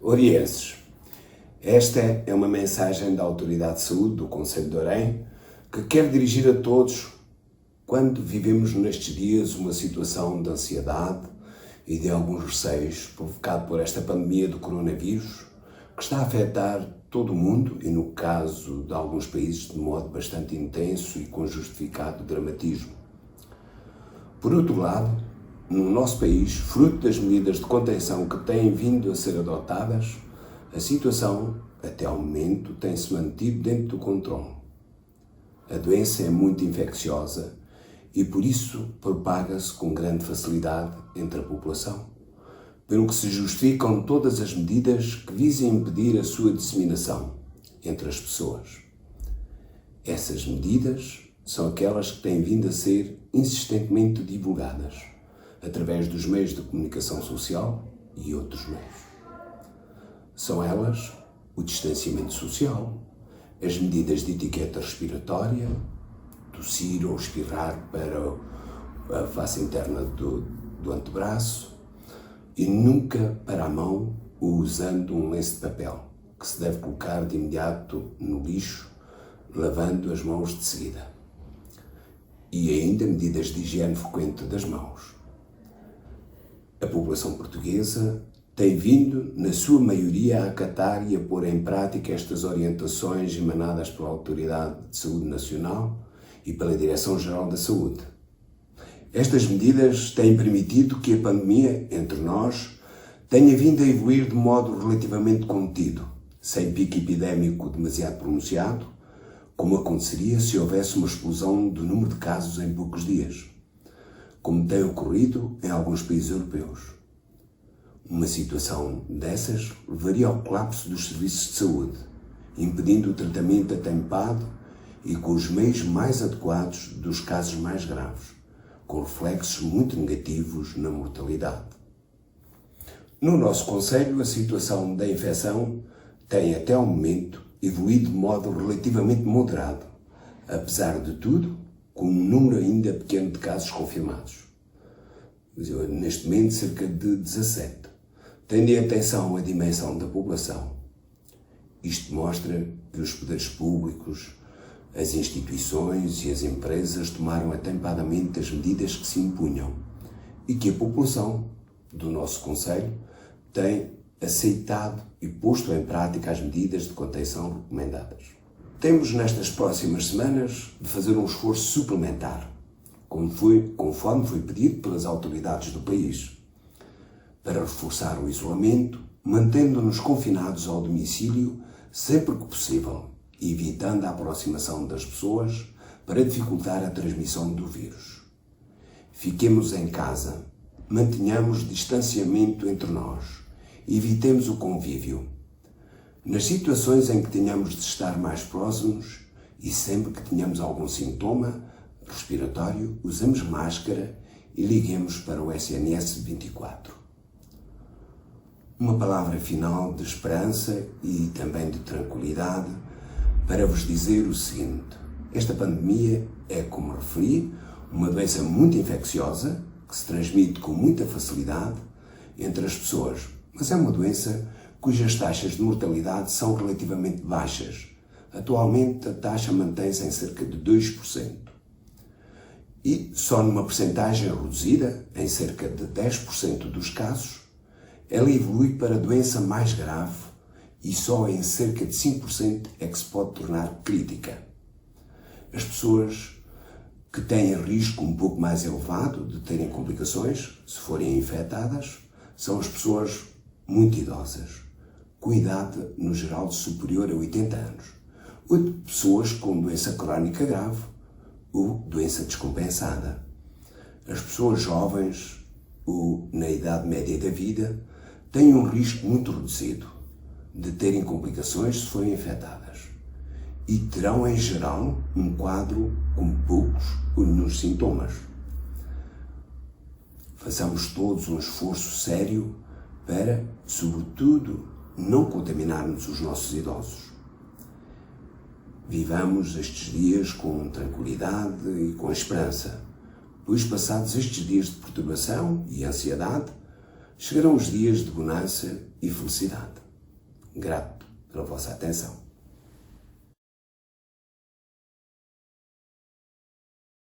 Orienses, esta é uma mensagem da Autoridade de Saúde do Concelho de Orém que quero dirigir a todos quando vivemos nestes dias uma situação de ansiedade e de alguns receios provocado por esta pandemia do coronavírus que está a afetar todo o mundo e, no caso de alguns países, de modo bastante intenso e com justificado dramatismo. Por outro lado, no nosso país, fruto das medidas de contenção que têm vindo a ser adotadas, a situação, até ao momento, tem-se mantido dentro do controle. A doença é muito infecciosa e, por isso, propaga-se com grande facilidade entre a população, pelo que se justificam todas as medidas que visem impedir a sua disseminação entre as pessoas. Essas medidas são aquelas que têm vindo a ser insistentemente divulgadas através dos meios de comunicação social e outros meios. São elas o distanciamento social, as medidas de etiqueta respiratória, tossir ou espirrar para a face interna do antebraço e nunca para a mão usando um lenço de papel, que se deve colocar de imediato no lixo, lavando as mãos de seguida. E ainda medidas de higiene frequente das mãos. A população portuguesa tem vindo, na sua maioria, a acatar e a pôr em prática estas orientações emanadas pela Autoridade de Saúde Nacional e pela Direção-Geral da Saúde. Estas medidas têm permitido que a pandemia, entre nós, tenha vindo a evoluir de modo relativamente contido, sem pico epidémico demasiado pronunciado, como aconteceria se houvesse uma explosão do número de casos em poucos dias, como tem ocorrido em alguns países europeus. Uma situação dessas levaria ao colapso dos serviços de saúde, impedindo o tratamento atempado e com os meios mais adequados dos casos mais graves, com reflexos muito negativos na mortalidade. No nosso concelho, a situação da infecção tem até ao momento evoluído de modo relativamente moderado, apesar de tudo, com um número ainda pequeno de casos confirmados. Neste momento, cerca de 17. Tendo em atenção a dimensão da população, isto mostra que os poderes públicos, as instituições e as empresas tomaram atempadamente as medidas que se impunham e que a população do nosso concelho tem aceitado e posto em prática as medidas de contenção recomendadas. Temos nestas próximas semanas de fazer um esforço suplementar, conforme foi pedido pelas autoridades do país, para reforçar o isolamento, mantendo-nos confinados ao domicílio sempre que possível, evitando a aproximação das pessoas para dificultar a transmissão do vírus. Fiquemos em casa, mantenhamos distanciamento entre nós, evitemos o convívio. Nas situações em que tenhamos de estar mais próximos e sempre que tenhamos algum sintoma respiratório, usemos máscara e liguemos para o SNS 24. Uma palavra final de esperança e também de tranquilidade para vos dizer o seguinte: esta pandemia é, como referi, uma doença muito infecciosa que se transmite com muita facilidade entre as pessoas, mas é uma doença cujas taxas de mortalidade são relativamente baixas. Atualmente a taxa mantém-se em cerca de 2%. E só numa percentagem reduzida, em cerca de 10% dos casos, ela evolui para a doença mais grave e só em cerca de 5% é que se pode tornar crítica. As pessoas que têm risco um pouco mais elevado de terem complicações, se forem infectadas, são as pessoas muito idosas, com idade, no geral, superior a 80 anos, ou de pessoas com doença crónica grave ou doença descompensada. As pessoas jovens ou na idade média da vida têm um risco muito reduzido de terem complicações se forem infectadas e terão, em geral, um quadro com poucos ou nenhum sintomas. Façamos todos um esforço sério para, sobretudo, não contaminarmos os nossos idosos. Vivamos estes dias com tranquilidade e com esperança, pois passados estes dias de perturbação e ansiedade, chegarão os dias de bonança e felicidade. Grato pela vossa atenção.